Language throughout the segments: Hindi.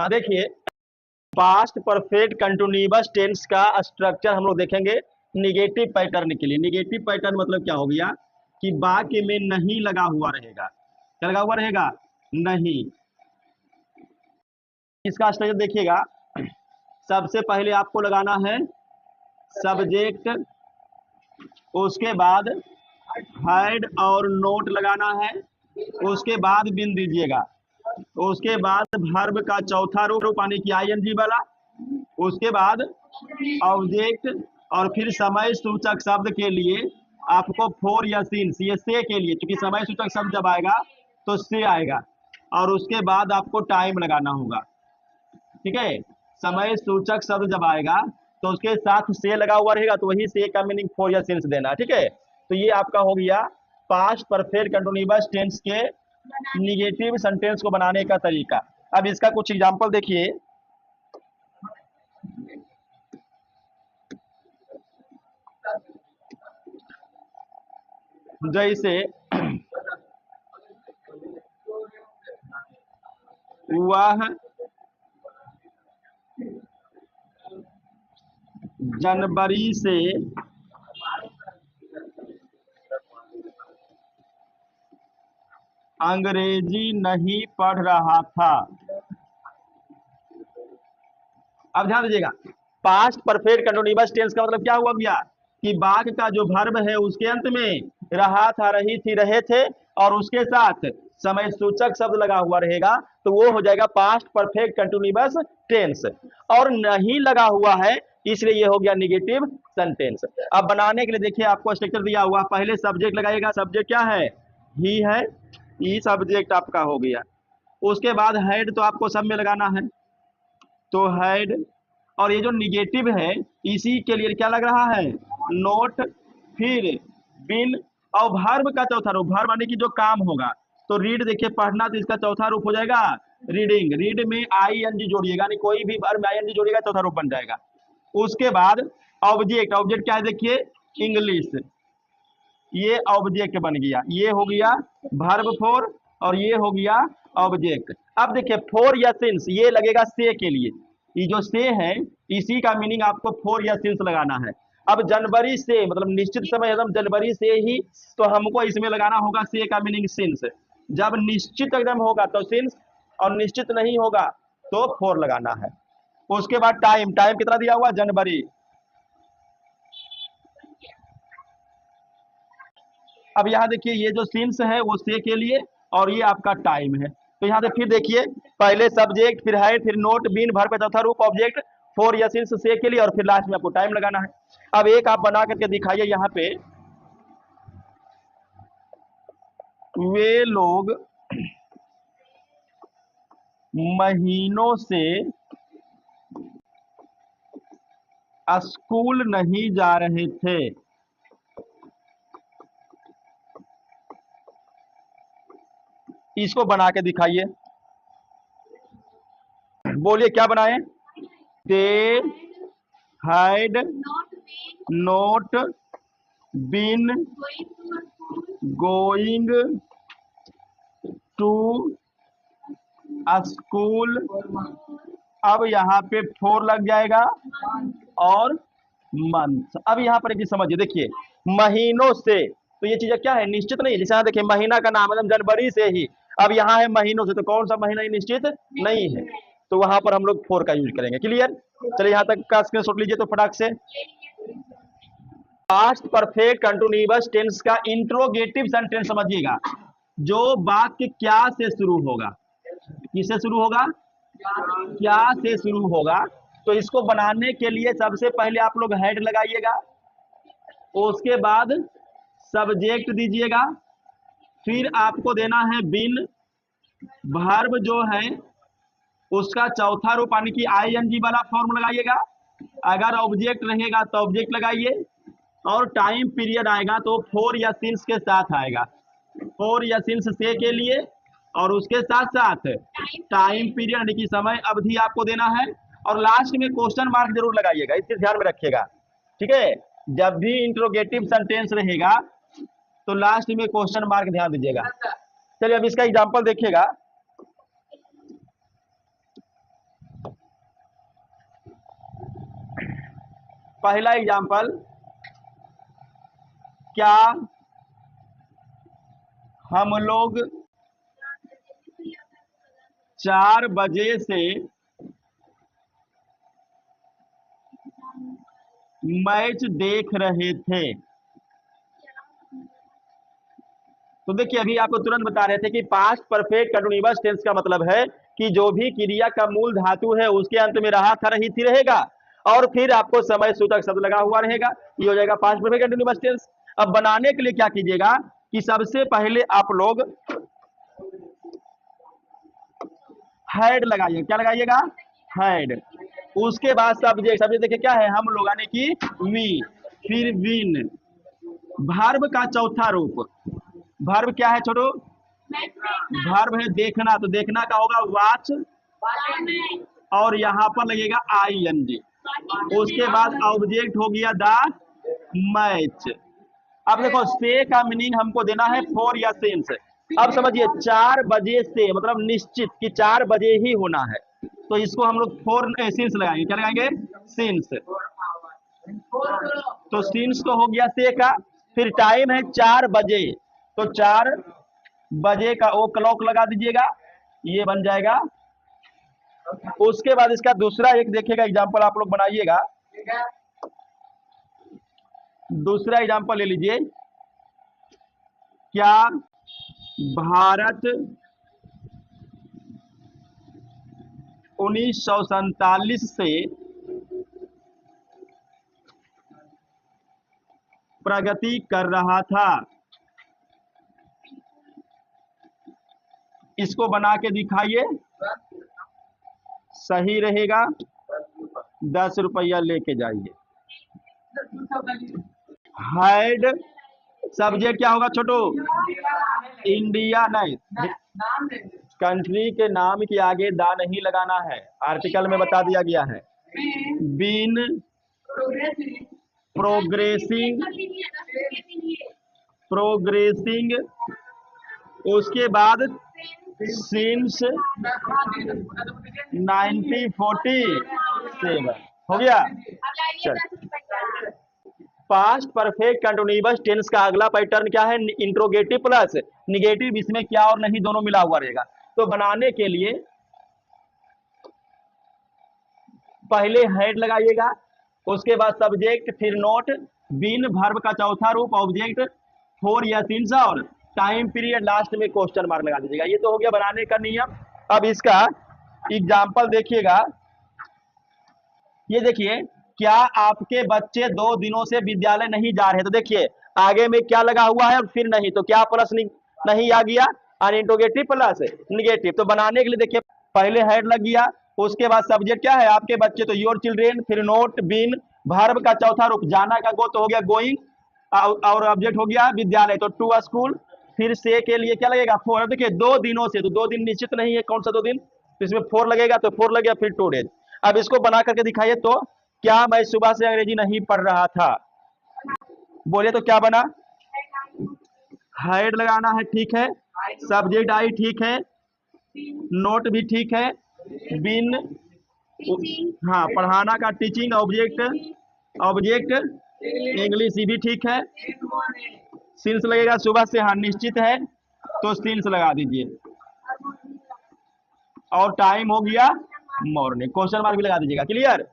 हाँ देखिए, पास्ट परफेक्ट कंटिन्यूअस टेंस का स्ट्रक्चर हम लोग देखेंगे निगेटिव पैटर्न के लिए। निगेटिव पैटर्न मतलब क्या हो गया कि वाक्य में नहीं लगा हुआ रहेगा। क्या लगा हुआ रहेगा? नहीं। इसका स्ट्रक्चर देखिएगा, सबसे पहले आपको लगाना है सब्जेक्ट, उसके बाद हेड और नोट लगाना है, उसके बाद बिन दीजिएगा, उसके बाद वर्ब का चौथा रूप यानी कि आईएनजी वाला, उसके बाद ऑब्जेक्ट, और फिर समय सूचक शब्द के लिए आपको फोर या सिंस, ये से के लिए, क्योंकि समय सूचक शब्द जब आएगा तो से आएगा, और उसके बाद आपको टाइम लगाना होगा। ठीक है, समय सूचक शब्द जब आएगा तो उसके साथ से लगा हुआ रहेगा, तो वही से का मीनिंग फोर या सिंस देना। ठीक है, तो ये आपका हो गया पास्ट परफेक्ट कंटिन्यूअस टेंस के निगेटिव सेंटेंस को बनाने का तरीका। अब इसका कुछ एग्जांपल देखिए। जैसे वह जनवरी से अंग्रेजी नहीं पढ़ रहा था। अब ध्यान दीजिएगा, पास्ट परफेक्ट कंटिन्यूअस टेंस का मतलब क्या हुआ गया कि वाक्य का जो वर्ब है उसके अंत में रहा था, रही थी, रहे थे, और उसके साथ समय सूचक शब्द लगा हुआ रहेगा, तो वो हो जाएगा पास्ट परफेक्ट कंटिन्यूअस टेंस। और नहीं लगा हुआ है इसलिए ये हो गया निगेटिव सेंटेंस। अब बनाने के लिए देखिए, आपको स्ट्रक्चर दिया हुआ, पहले सब्जेक्ट लगाइएगा। सब्जेक्ट क्या है? ही है, ई सब्जेक्ट आपका हो गया। उसके बाद हेड तो आपको सब में लगाना है, तो हेड, और ये जो निगेटिव है इसी के लिए क्या लग रहा है? नोट, फिर बिन, और वर्ब का चौथा रूप, वर्ब यानी कि जो काम होगा, तो रीड देखिए पढ़ना, तो इसका चौथा रूप हो जाएगा रीडिंग। रीड में आई एन जी जोड़िएगा, यानी कोई भी वर्ब में आई एन जी जोड़िएगा चौथा रूप बन जाएगा। उसके बाद ऑब्जेक्ट, ऑब्जेक्ट क्या है देखिए? इंग्लिश, ये ऑब्जेक्ट बन गया, ये हो गया वर्ब फोर, और ये हो गया ऑब्जेक्ट। अब देखिए फोर या सिंस ये लगेगा से के लिए, ये जो से है इसी का मीनिंग आपको फोर या सिंस लगाना है। अब जनवरी से मतलब निश्चित समय एकदम जनवरी से ही, तो हमको इसमें लगाना होगा से का मीनिंग सिंस। जब निश्चित एकदम होगा तो सिंस, और निश्चित नहीं होगा तो फोर लगाना है। उसके बाद टाइम, टाइम कितना दिया हुआ? जनवरी। अब यहाँ देखिए, ये जो सिंस है वो से के लिए, और ये आपका टाइम है। तो यहाँ से फिर देखिए, पहले सब्जेक्ट, फिर है, फिर नोट, बिन, वर्ब का चौथा रूप ऑब्जेक्ट, फोर या सिंस से के लिए, और फिर लास्ट में आपको टाइम लगाना है। अब एक आप बना करके दिखाइए यहाँ पे, वे लोग महीनों से स्कूल नहीं जा रहे थे। इसको बना के दिखाइए, बोलिए क्या बनाए? They had not been going to school. अब यहाँ पे फोर लग जाएगा और मंथ। अब यहाँ पर एक चीज समझिए, देखिए महीनों से, तो ये चीज क्या है? निश्चित नहीं है। जैसे यहाँ देखिए महीना का नाम है जनवरी से ही, अब यहाँ है महीनों से, तो कौन सा महीना निश्चित नहीं है, तो वहां पर हम लोग फोर का यूज करेंगे। क्लियर? चलिए यहाँ तक का स्क्रीनशॉट लीजिए तो फटाक से। पास्ट परफेक्ट कंटिन्यूअस टेंस का इंट्रोगेटिव सेंटेंस समझिएगा, जो वाक्य क्या से शुरू होगा, किससे शुरू होगा? क्या से शुरू होगा। तो इसको बनाने के लिए सबसे पहले आप लोग हेड लगाइएगा, उसके बाद सब्जेक्ट दीजिएगा, फिर आपको देना है बिन, वर्ब जो है उसका चौथा रूप यानी कि आईएनजी वाला फॉर्म लगाइएगा। अगर ऑब्जेक्ट रहेगा तो ऑब्जेक्ट लगाइए, और टाइम पीरियड आएगा तो फोर या सिंस के साथ आएगा, फोर या सिंस से के लिए, और उसके साथ साथ टाइम पीरियड यानी कि समय अवधि आपको देना है, और लास्ट में क्वेश्चन मार्क जरूर लगाइएगा, इस चीज ध्यान में रखिएगा। ठीक है, जब भी इंट्रोगेटिव सेंटेंस रहेगा तो लास्ट में क्वेश्चन मार्क ध्यान दीजिएगा। चलिए अब इसका एग्जांपल देखिएगा। पहला एग्जाम्पल, क्या हम लोग 4 बजे से मैच देख रहे थे। तो देखिए अभी आपको तुरंत बता रहे थे कि पास्ट परफेक्ट कंटीन्यूअस टेंस का मतलब है कि जो भी क्रिया का मूल धातु है उसके अंत में रहा था रही थी रहेगा, और फिर आपको समय सूचक शब्द लगा हुआ रहेगा, ये हो जाएगा पास्ट परफेक्ट कंटीन्यूअस टेंस। अब बनाने के लिए क्या कीजिएगा कि सबसे पहले आप लोग हैड लगाइए। क्या लगाइएगा? हैड। उसके बाद सब्जेक्ट, सब्जेक्ट देखिए क्या है, हम लोग यानी कि वी, फिर विन। वर्ब का चौथा रूप, वर्ब क्या है छोटो? वर्ब है देखना, तो देखना का होगा वाच, और यहाँ पर लगेगा ING। उसके बाद ऑब्जेक्ट हो गया द मैच। अब देखो से का मीनिंग हमको देना है फॉर या सिंस। अब समझिए 4 बजे से मतलब निश्चित कि 4 बजे ही होना है, तो इसको हम लोग फॉर सिंस लगाएंगे। क्या लगाएंगे? सिंस। तो सिंस तो हो गया से का, फिर टाइम है 4 बजे, तो 4 बजे का वो क्लॉक लगा दीजिएगा, ये बन जाएगा। उसके बाद इसका दूसरा एक देखिएगा एग्जांपल आप लोग बनाइएगा। दूसरा एग्जांपल ले लीजिए, क्या भारत 1947 से प्रगति कर रहा था? इसको बना के दिखाइए, सही रहेगा 10 रुपया लेके जाइए। हैड सब्जेक्ट क्या होगा छोटो? इंडिया नहीं, कंट्री के नाम के आगे दा नहीं लगाना है, आर्टिकल में बता दिया गया है। Been progressing, progressing. उसके बाद सिंस 1947 हो गया। चल, पास्ट परफेक्ट कंटीन्यूअस टेंस का अगला पैटर्न क्या है? इंट्रोगेटिव प्लस निगेटिव, इसमें क्या और नहीं दोनों मिला हुआ रहेगा। तो बनाने के लिए पहले हेड लगाइएगा, उसके बाद सब्जेक्ट, फिर नोट, बीन वर्ब का चौथा रूप, ऑब्जेक्ट, फॉर या सिंस, और टाइम पीरियड, लास्ट में क्वेश्चन मार्क लगा दीजिएगा। ये तो हो गया बनाने का नियम। अब इसका एग्जाम्पल देखिएगा, ये देखिए, क्या आपके बच्चे 2 दिनों से विद्यालय नहीं जा रहे? तो देखिए आगे में क्या लगा हुआ है और फिर नहीं, तो क्या प्लस नहीं आ गया, इंट्रोगेटिव प्लस निगेटिव। तो बनाने के लिए देखिए पहले हेड लग गया, उसके बाद सब्जेक्ट क्या है? आपके बच्चे, तो योर चिल्ड्रेन, फिर नोट, बीन, वर्ब का चौथा रूप, जाना का गो तो हो गया गोइंग, और ऑब्जेक्ट हो गया विद्यालय, तो टू स्कूल। फिर से के लिए क्या लगेगा? फोर। देखिए 2 दिनों से, तो 2 दिन निश्चित नहीं है, कौन सा 2 दिन, तो इसमें 4 लगेगा, तो 4 लग गया, फिर 2 डेज। अब इसको बना करके दिखाइए, तो क्या मैं सुबह से अंग्रेजी नहीं पढ़ रहा था? बोलिए तो क्या बना? हेड लगाना है, ठीक है, सब्जेक्ट आई ठीक है, नोट भी ठीक है, बिन, हाँ पढ़ाना का टीचिंग, ऑब्जेक्ट, ऑब्जेक्ट इंग्लिश भी ठीक है, सिंस लगेगा सुबह से, हाँ निश्चित है, तो सिंस लगा दीजिए, और टाइम हो गया मॉर्निंग, क्वेश्चन मार्क भी लगा दीजिएगा। क्लियर?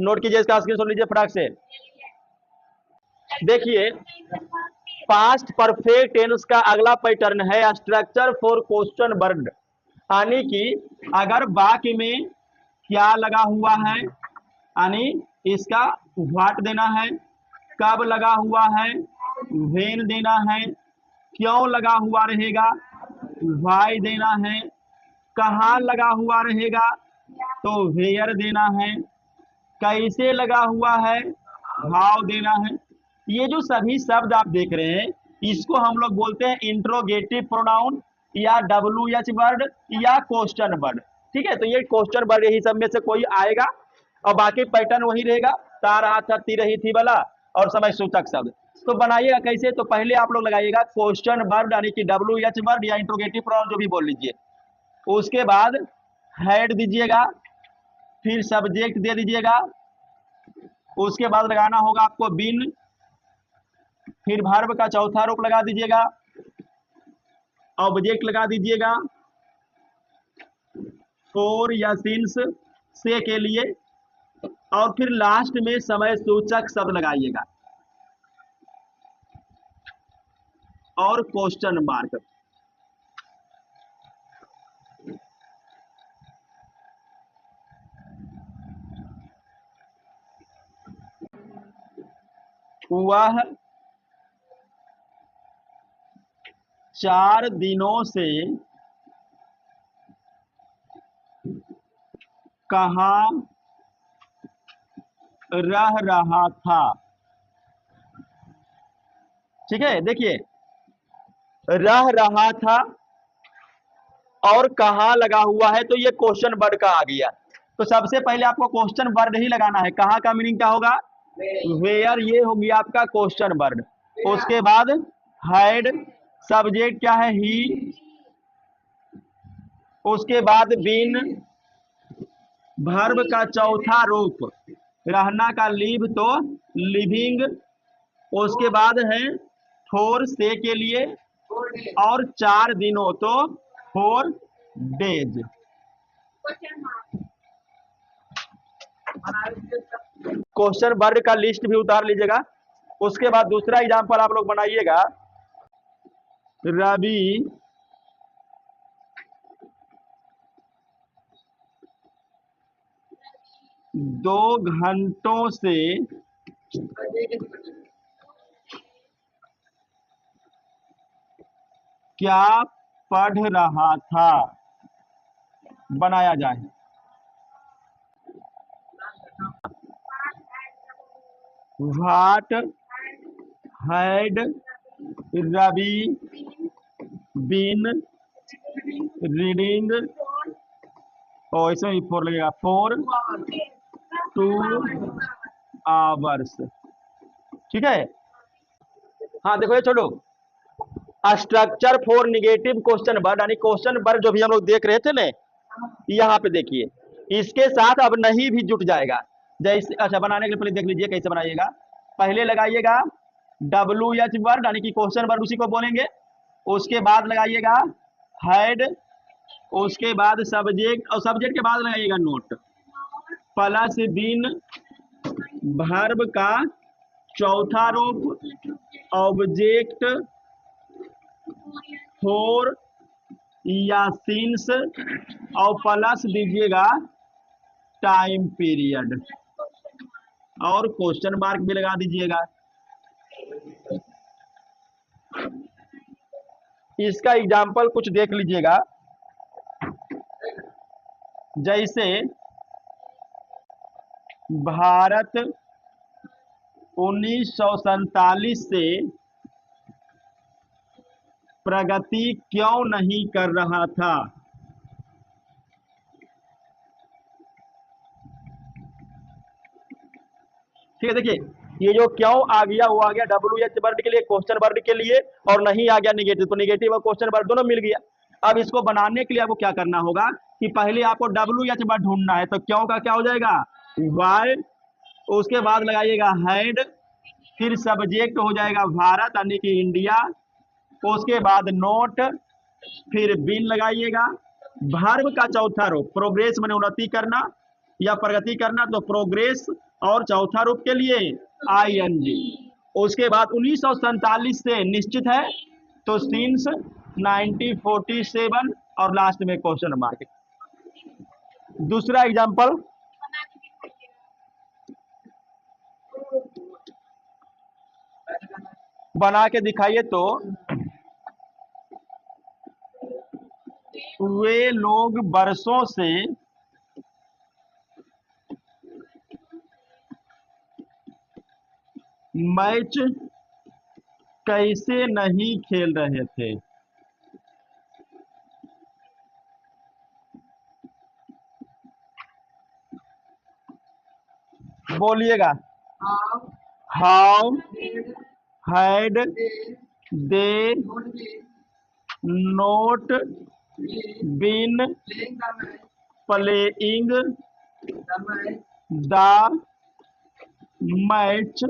नोट कीजिए, इसका स्क्रीनशॉट लीजिए फटाक से। देखिए पास्ट परफेक्ट टेंस का अगला पैटर्न है स्ट्रक्चर फॉर क्वेश्चन वर्ड, यानी कि अगर वाक्य में क्या लगा हुआ है, यानी इसका व्हाट देना है, कब लगा हुआ है, व्हेन देना है, क्यों लगा हुआ रहेगा, व्हाई देना है, कहाँ लगा हुआ रहेगा, तो वेयर देना है, कैसे लगा हुआ है, हाउ देना है। ये जो सभी शब्द आप देख रहे हैं, इसको हम लोग बोलते हैं इंट्रोगेटिव प्रोनाउन, या WH वर्ड, या क्वेश्चन वर्ड। ठीक है, तो ये क्वेश्चन वर्ड, यही सब में से कोई आएगा, और बाकी पैटर्न वही रहेगा, ता रहा था, ती रही थी वाला, और समय सूचक शब्द। तो बनाइएगा कैसे? तो पहले आप लोग लगाइएगा क्वेश्चन वर्ड, यानी कि WH वर्ड या इंट्रोगेटिव प्रोनाउन जो भी बोल लीजिए, उसके बाद हेड दीजिएगा, फिर सब्जेक्ट दे दीजिएगा, उसके बाद लगाना होगा आपको बीन, फिर वर्ब का चौथा रूप लगा दीजिएगा, ऑब्जेक्ट लगा दीजिएगा फॉर या सिंस से के लिए, और फिर लास्ट में समय सूचक शब्द लगाइएगा और क्वेश्चन मार्क। वह 4 दिनों से कहाँ रह रहा था। ठीक है, देखिए रह रहा था और कहाँ लगा हुआ है, तो ये क्वेश्चन वर्ड का आ गया। तो सबसे पहले आपको क्वेश्चन वर्ड ही लगाना है। कहाँ का मीनिंग क्या होगा, वेयर, ये हो गया आपका क्वेश्चन वर्ड। उसके बाद हैड, सब्जेक्ट क्या है ही, उसके बाद बीन, वर्ब का चौथा रूप रहना का लिव तो लिविंग, उसके बाद है फोर से के लिए, और 4 दिनों तो 4 डेज। क्वेश्चन वर्ड का लिस्ट भी उतार लीजिएगा। उसके बाद दूसरा एग्जांपल आप लोग बनाइएगा, रवि 2 घंटों से क्या पढ़ रहा था। बनाया जाए, what had Ravi been reading, और इसमें भी 4 लगेगा, 4 2 आवर्स। ठीक है, हाँ देखो ये छोड़ो, structure for negative question word, यानी क्वेश्चन वर्ड जो भी हम लोग देख रहे थे ना, यहाँ पे देखिए इसके साथ अब नहीं भी जुट जाएगा। जैसे अच्छा, बनाने के लिए पहले देख लीजिए कैसे बनाइएगा। पहले लगाइएगा WH वर्ड, यानी कि क्वेश्चन वर्ड उसी को बोलेंगे। उसके बाद लगाइएगा हैड, उसके बाद सब्जेक्ट, और सब्जेक्ट के बाद लगाइएगा नोट, प्लस बीन, वर्ब का चौथा रूप ऑब्जेक्ट फॉर या सिंस, और प्लस दीजिएगा टाइम पीरियड, और क्वेश्चन मार्क भी लगा दीजिएगा। इसका एग्जाम्पल कुछ देख लीजिएगा, जैसे भारत 1947 से प्रगति क्यों नहीं कर रहा था। ठीक है, देखिए ये जो क्यों आ गया वो आ गया WH वर्ड के लिए, क्वेश्चन वर्ड के लिए, और नहीं आ गया निगेटिव, तो निगेटिव और क्वेश्चन वर्ड दोनों मिल गया। अब इसको बनाने के लिए आपको क्या करना होगा कि पहले आपको WH वर्ड ढूंढना है, तो क्यों का क्या हो जाएगा वाई, उसके बाद लगाइएगा हैड, फिर सब्जेक्ट हो जाएगा भारत यानी कि इंडिया, उसके बाद नोट, फिर बिन लगाइएगा, वर्ब का चौथा रूप प्रोग्रेस माने उन्नति करना या प्रगति करना, तो प्रोग्रेस, और चौथा रूप के लिए ING। उसके बाद 1947 से निश्चित है तो सिंस 1947, और लास्ट में क्वेश्चन मार्क। दूसरा एग्जांपल, बना के दिखाइए तो, वे लोग बरसों से मैच कैसे नहीं खेल रहे थे। बोलिएगा, how had they not been playing the match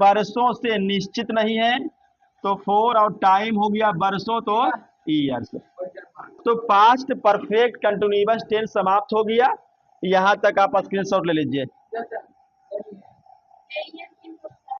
वर्षों से निश्चित नहीं है, तो फोर और टाइम हो गया वर्षों तो ईयर्स। तो पास्ट परफेक्ट कंटिन्यूअस टेंस समाप्त हो गया। यहां तक आप स्क्रीनशॉट ले लीजिए।